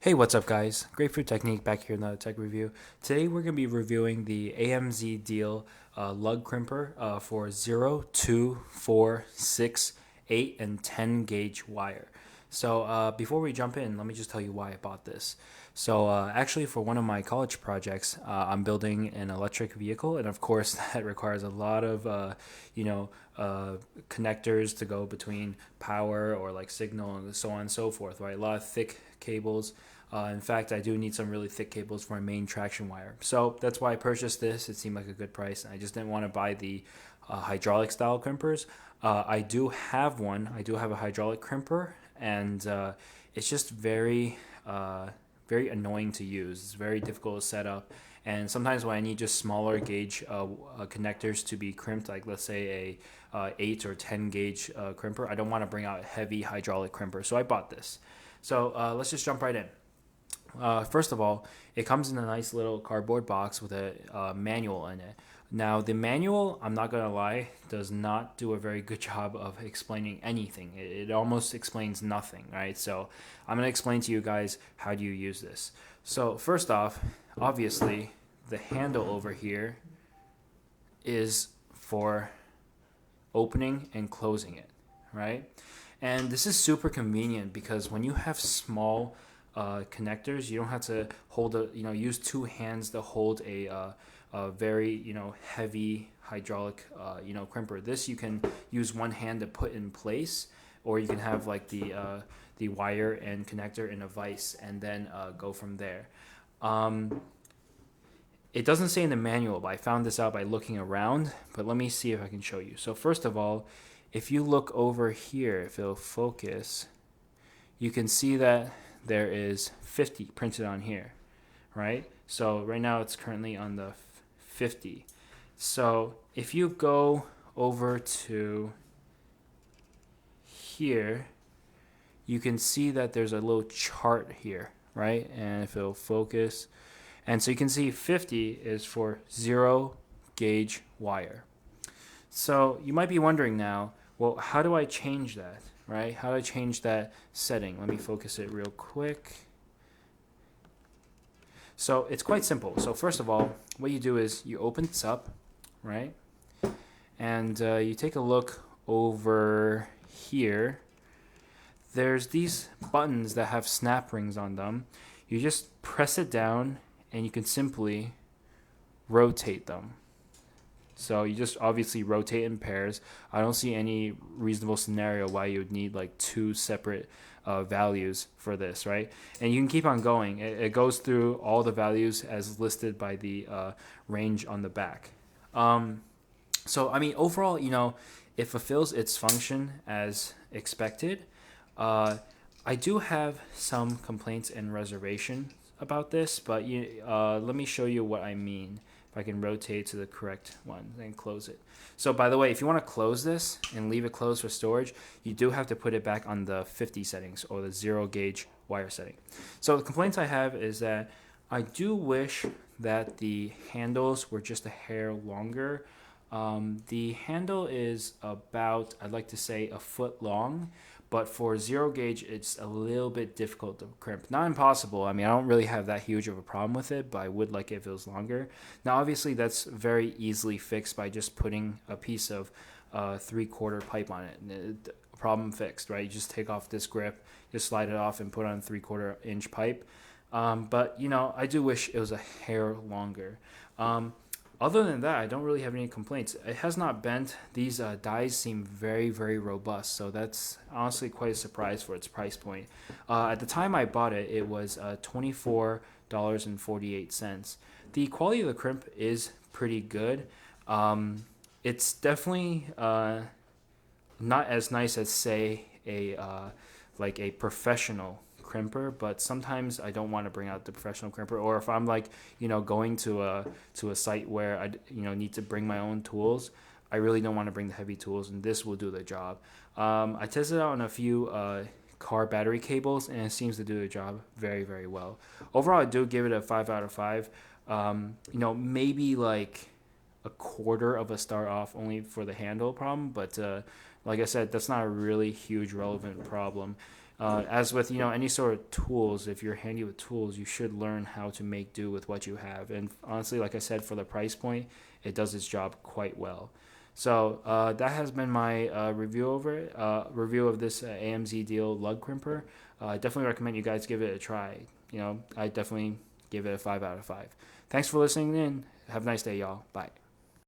Hey, what's up, guys? Grapefruit Technique back here in the tech review. Today we're going to be reviewing the Amzdeal Lug Crimper for 0, 2, 4, 6, 8, and 10 gauge wire. So before we jump in, let me just tell you why I bought this. So actually, for one of my college projects, I'm building an electric vehicle, and of course, that requires a lot of you know connectors to go between power or like signal and so on and so forth. Right, a lot of thick cables. In fact, I do need some really thick cables for my main traction wire. So that's why I purchased this. It seemed like a good price. I just didn't want to buy the hydraulic style crimpers. I do have one. I do have a hydraulic crimper, and it's just very annoying to use. It's very difficult to set up. And sometimes when I need just smaller gauge connectors to be crimped, like let's say a 8 or 10 gauge crimper, I don't want to bring out a heavy hydraulic crimper. So I bought this. So let's just jump right in. First of all, it comes in a nice little cardboard box with a manual in it. Now, the manual, I'm not going to lie, does not do a very good job of explaining anything. It almost explains nothing, right? So I'm going to explain to you guys how do you use this. So first off, obviously, the handle over here is for opening and closing it, right? And this is super convenient because when you have small connectors, you don't have to use two hands to hold a very heavy hydraulic crimper. This you can use one hand to put in place, or you can have like the wire and connector in a vise and then go from there. It doesn't say in the manual, but I found this out by looking around. But let me see if I can show you. So first of all, if you look over here, if it'll focus, you can see that there is 50 printed on here, right? So right now it's currently on the 50. So if you go over to here, you can see that there's a little chart here, right? And if it'll focus, and so you can see 50 is for 0 gauge wire. So you might be wondering now, well, how do I change that, right? How do I change that setting? Let me focus it real quick. So it's quite simple. So first of all, what you do is you open this up, right? And you take a look over here. There's these buttons that have snap rings on them. You just press it down and you can simply rotate them. So you just obviously rotate in pairs. I don't see any reasonable scenario why you would need like two separate values for this, right? And you can keep on going. It goes through all the values as listed by the range on the back. So I mean, overall, it fulfills its function as expected. I do have some complaints and reservations about this, but let me show you what I mean. If I can rotate to the correct one and close it. So by the way, if you want to close this and leave it closed for storage, you do have to put it back on the 50 settings or the 0 gauge wire setting. So the complaints I have is that I do wish that the handles were just a hair longer. The handle is about, I'd like to say, a foot long, but for 0 gauge, it's a little bit difficult to crimp. Not impossible. I mean, I don't really have that huge of a problem with it, but I would like it if it was longer. Now, obviously, that's very easily fixed by just putting a piece of 3/4 pipe on it. Problem fixed, right? You just take off this grip, just slide it off, and put on 3/4 inch pipe. But I do wish it was a hair longer. Other than that, I don't really have any complaints. It has not bent. These dies seem very, very robust, so that's honestly quite a surprise for its price point. At the time I bought it, it was $24.48. The quality of the crimp is pretty good. It's definitely not as nice as, say, like a professional crimper, but sometimes I don't want to bring out the professional crimper, or if I'm like going to a site where I need to bring my own tools, I really don't want to bring the heavy tools, and this will do the job. I tested out on a few car battery cables, and it seems to do the job very, very well. Overall, I do give it a 5 out of 5. Maybe like a quarter of a star off only for the handle problem, but like I said, that's not a really huge relevant problem. As with any sort of tools, if you're handy with tools, you should learn how to make do with what you have. And honestly, like I said, for the price point, it does its job quite well. So that has been my review of this Amzdeal Lug Crimper. I definitely recommend you guys give it a try. I definitely give it a 5 out of 5. Thanks for listening in. Have a nice day, y'all. Bye.